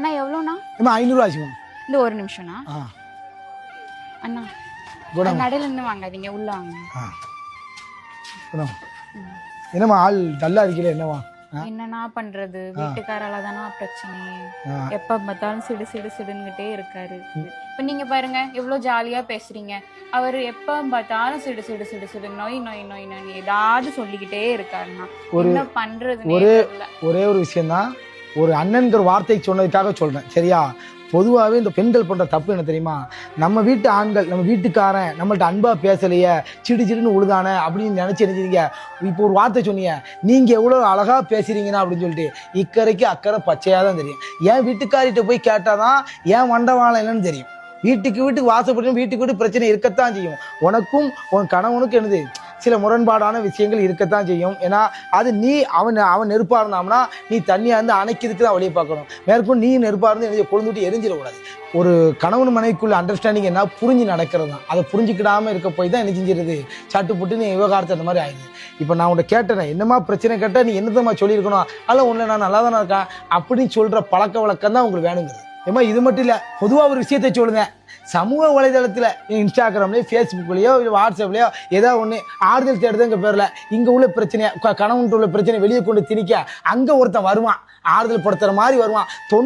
அண்ணா எவ்வளோண்ணா? 500 ஆச்சுமா. இந்த ஒரு நிமிஷம்ண்ணா. அண்ணா நடையில இருந்து வாங்காதீங்க, உள்ள வாங்க. என்னம்மா ஆள் டல்லா இருக்கல? என்னவா என்னன்னா பண்றது, வீட்டுக்காரால தானா பிரச்சனை. எப்ப பார்த்தாலும் சிடு சிடு சிடுன்னுகிட்டே இருக்காரு. இப்ப நீங்க பாருங்க எவ்வளவு ஜாலியா பேசுறீங்க, அவரு எப்ப பார்த்தாலும் சிடு சிடு சிடு சிடு நோய் நோய் நோய் நோய் ஏதாவது சொல்லிக்கிட்டே இருக்காருன்னா என்ன பண்றது? ஒரே ஒரு விஷயம்தான், ஒரு அண்ணன்கிற வார்த்தை சொன்னதுக்காக சொல்றேன், சரியா? பொதுவாகவே இந்த பெண்கள் பண்ணுற தப்பு என்ன தெரியுமா? நம்ம வீட்டு ஆண்கள், நம்ம வீட்டுக்காரன் நம்மள்ட்ட அன்பா பேசலையே, சிடு சிடுன்னு உழுதானே அப்படின்னு நினைச்சு நினைச்சிருங்க. இப்போ ஒரு வார்த்தை சொன்னீங்க, நீங்க எவ்வளவு அழகா பேசுறீங்கன்னா அப்படின்னு சொல்லிட்டு, இக்கரைக்கு அக்கறை பச்சையா தான் தெரியும். ஏன் வீட்டுக்காரிட்ட போய் கேட்டாதான் ஏன் மண்டவாளம் என்னன்னு தெரியும். வீட்டுக்கு வாசப்பட்டு வீட்டுக்கு பிரச்சனை இருக்கத்தான் செய்யும். உனக்கும் உன் கணவனுக்கும் என்னது சில முரண்பாடான விஷயங்கள் இருக்கத்தான் செய்யும். ஏன்னா அது நீ அவன் நெருப்பா இருந்தாம்னா நீ தண்ணியா இருந்து அணைக்கிறதுக்கு தான் வழியை பார்க்கணும். மேற்கொண்டு நீ நெருப்பா இருந்து கொழுந்துட்டு எரிஞ்சிடக்கூடாது. ஒரு கணவன் மனைவிக்குள்ள அண்டர்ஸ்டாண்டிங் என்ன புரிஞ்சு நடக்கிறது தான். அதை புரிஞ்சுக்கிடாம இருக்க போய் தான் என்ன செஞ்சிருது, சட்டு புட்டு நீ விவகாரத்தை அந்த மாதிரி ஆயிடுது. இப்போ நான் உன்னை கேட்டேன், என்னமா பிரச்சனை கேட்டால் நீ என்னதமா சொல்லியிருக்கணும், அதில் ஒன்று நான் நல்லா தானே இருக்கேன் அப்படின்னு சொல்கிற பழக்க வழக்கம் தான் உங்களுக்கு வேணுங்கிறது. ஏமா இது மட்டும் இல்லை, பொதுவாக ஒரு விஷயத்தை சொல்லுங்க. சமூக வலைதளத்தில் இன்ஸ்டாகிராம்லேயோ ஃபேஸ்புக்லேயோ வாட்ஸ்அப்லேயோ ஏதாவது ஒன்று ஆறுதல் தேடுதுங்க பேரில் இங்கே உள்ள பிரச்சனையை, கணவன்ட்டு உள்ள பிரச்சனை வெளியே கொண்டு திணிக்க அங்கே ஒருத்தன் வருவான், ஆறுதல் படுத்துகிற மாதிரி வருவான்.